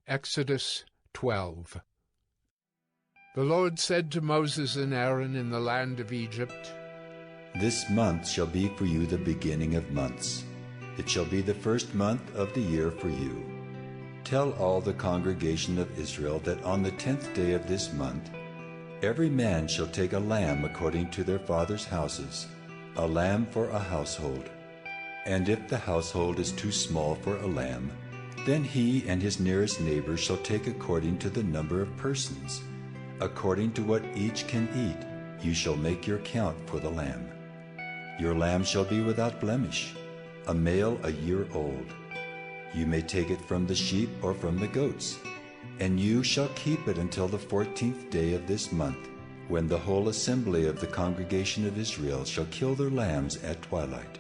Exodus 12. The Lord said to Moses and Aaron in the land of Egypt, This month shall be for you the beginning of months. It shall be the first month of the year for you. Tell all the congregation of Israel that on the 10th day of this month, every man shall take a lamb according to their fathers' houses, a lamb for a household. And if the household is too small for a lamb, then he and his nearest neighbor shall take according to the number of persons. According to what each can eat, you shall make your count for the lamb. Your lamb shall be without blemish, a male a year old. You may take it from the sheep or from the goats, and you shall keep it until the 14th day of this month, when the whole assembly of the congregation of Israel shall kill their lambs at twilight.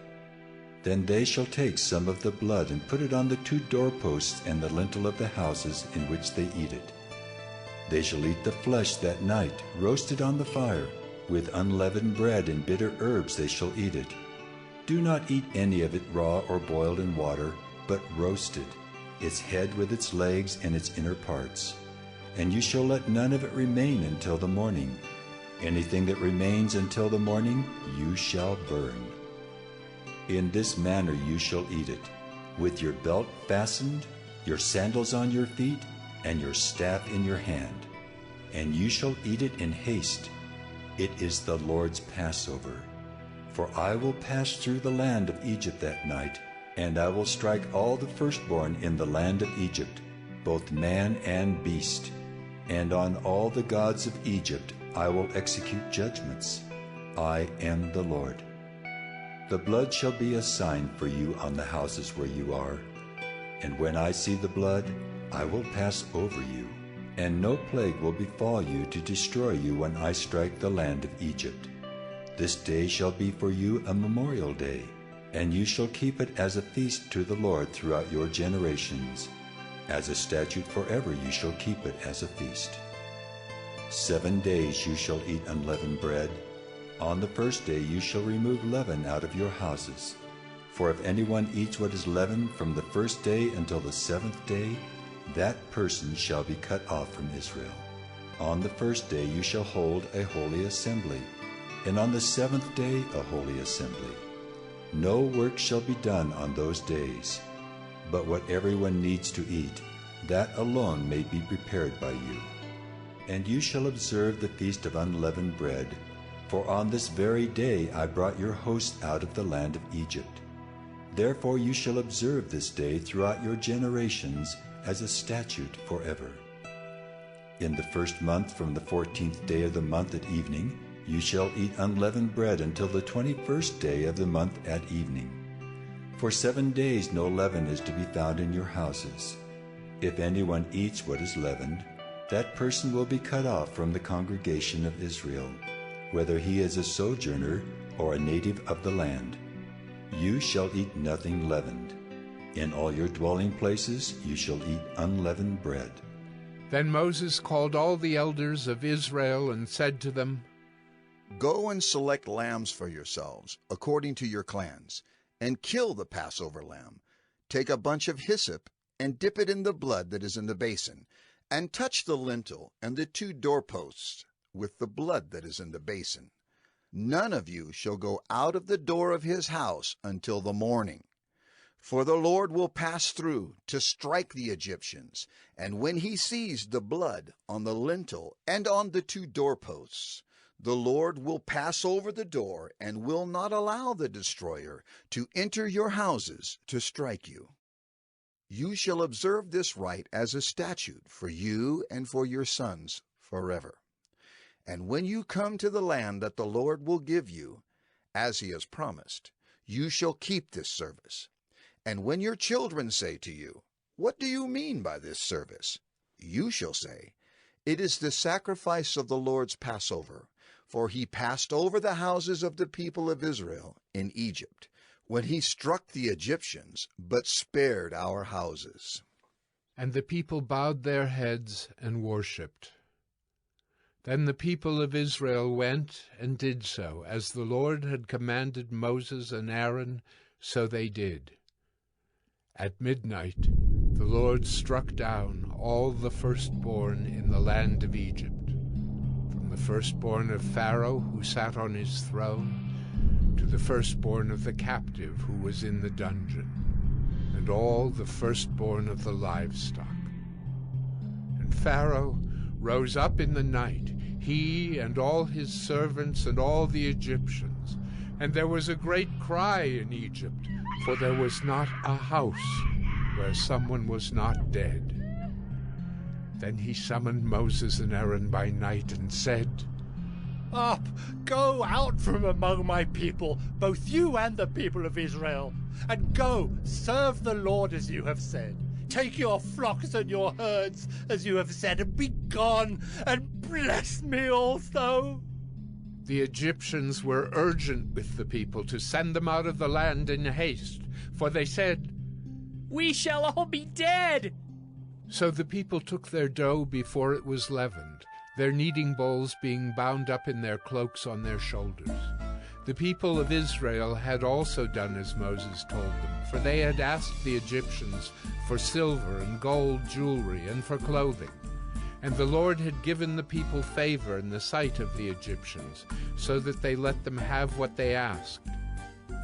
Then they shall take some of the blood and put it on the 2 doorposts and the lintel of the houses in which they eat it. They shall eat the flesh that night, roasted on the fire. With unleavened bread and bitter herbs they shall eat it. Do not eat any of it raw or boiled in water, but roasted, its head with its legs and its inner parts. And you shall let none of it remain until the morning. Anything that remains until the morning you shall burn. In this manner you shall eat it, with your belt fastened, your sandals on your feet, and your staff in your hand. And you shall eat it in haste. It is the Lord's Passover. For I will pass through the land of Egypt that night, and I will strike all the firstborn in the land of Egypt, both man and beast. And on all the gods of Egypt I will execute judgments. I am the Lord. The blood shall be a sign for you on the houses where you are. And when I see the blood, I will pass over you, and no plague will befall you to destroy you when I strike the land of Egypt. This day shall be for you a memorial day, and you shall keep it as a feast to the Lord throughout your generations. As a statute forever you shall keep it as a feast. 7 days you shall eat unleavened bread. On the first day you shall remove leaven out of your houses. For if anyone eats what is leavened from the first day until the 7th day, that person shall be cut off from Israel. On the first day you shall hold a holy assembly, and on the 7th day a holy assembly. No work shall be done on those days, but what everyone needs to eat, that alone may be prepared by you. And you shall observe the feast of unleavened bread, for on this very day I brought your hosts out of the land of Egypt. Therefore you shall observe this day throughout your generations as a statute forever. In the first month from the 14th day of the month at evening, you shall eat unleavened bread until the 21st day of the month at evening. For 7 days no leaven is to be found in your houses. If anyone eats what is leavened, that person will be cut off from the congregation of Israel, whether he is a sojourner or a native of the land. You shall eat nothing leavened. In all your dwelling places you shall eat unleavened bread. Then Moses called all the elders of Israel and said to them, Go and select lambs for yourselves, according to your clans, and kill the Passover lamb. Take a bunch of hyssop and dip it in the blood that is in the basin, and touch the lintel and the 2 doorposts with the blood that is in the basin. None of you shall go out of the door of his house until the morning. For the Lord will pass through to strike the Egyptians, and when he sees the blood on the lintel and on the 2 doorposts, the Lord will pass over the door and will not allow the destroyer to enter your houses to strike you. You shall observe this rite as a statute for you and for your sons forever. And when you come to the land that the Lord will give you, as he has promised, you shall keep this service. And when your children say to you, What do you mean by this service? You shall say, It is the sacrifice of the Lord's Passover, for he passed over the houses of the people of Israel in Egypt, when he struck the Egyptians, but spared our houses. And the people bowed their heads and worshipped. Then the people of Israel went and did so, as the Lord had commanded Moses and Aaron, so they did. At midnight, the Lord struck down all the firstborn in the land of Egypt, from the firstborn of Pharaoh who sat on his throne, to the firstborn of the captive who was in the dungeon, and all the firstborn of the livestock. And Pharaoh rose up in the night, he and all his servants and all the Egyptians, and there was a great cry in Egypt, for there was not a house where someone was not dead. Then he summoned Moses and Aaron by night and said, Up, go out from among my people, both you and the people of Israel, and go, serve the Lord as you have said. Take your flocks and your herds as you have said, and be gone, and bless me also. The Egyptians were urgent with the people to send them out of the land in haste, for they said, We shall all be dead. So the people took their dough before it was leavened, their kneading bowls being bound up in their cloaks on their shoulders. The people of Israel had also done as Moses told them, for they had asked the Egyptians for silver and gold jewelry and for clothing. And the Lord had given the people favor in the sight of the Egyptians, so that they let them have what they asked.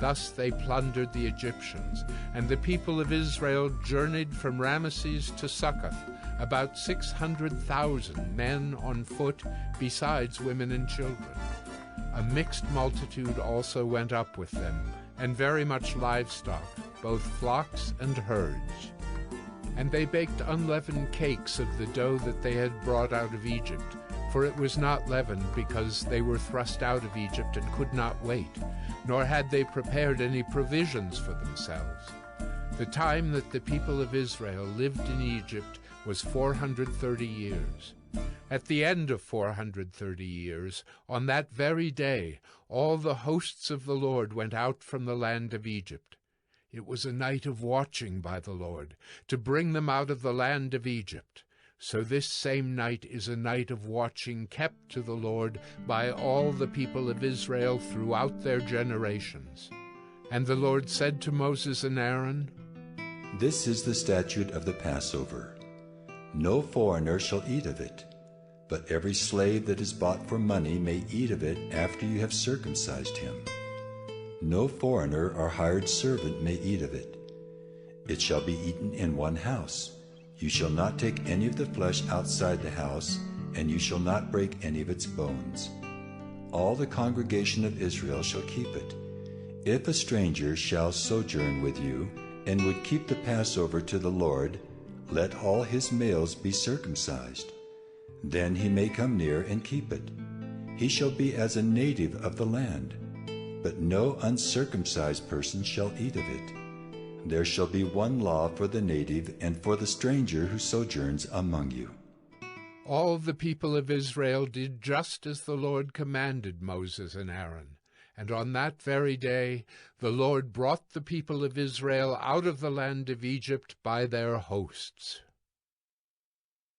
Thus they plundered the Egyptians, and the people of Israel journeyed from Ramesses to Succoth, about 600,000 men on foot, besides women and children. A mixed multitude also went up with them, and very much livestock, both flocks and herds. And they baked unleavened cakes of the dough that they had brought out of Egypt, for it was not leavened, because they were thrust out of Egypt and could not wait, nor had they prepared any provisions for themselves. The time that the people of Israel lived in Egypt was 430 years. At the end of 430 years, on that very day, all the hosts of the Lord went out from the land of Egypt. It was a night of watching by the Lord, to bring them out of the land of Egypt. So this same night is a night of watching kept to the Lord by all the people of Israel throughout their generations. And the Lord said to Moses and Aaron, This is the statute of the Passover. No foreigner shall eat of it, but every slave that is bought for money may eat of it after you have circumcised him. No foreigner or hired servant may eat of it. It shall be eaten in one house. You shall not take any of the flesh outside the house, and you shall not break any of its bones. All the congregation of Israel shall keep it. If a stranger shall sojourn with you, and would keep the Passover to the Lord, let all his males be circumcised. Then he may come near and keep it. He shall be as a native of the land, but no uncircumcised person shall eat of it. There shall be one law for the native and for the stranger who sojourns among you. All the people of Israel did just as the Lord commanded Moses and Aaron. And on that very day the Lord brought the people of Israel out of the land of Egypt by their hosts.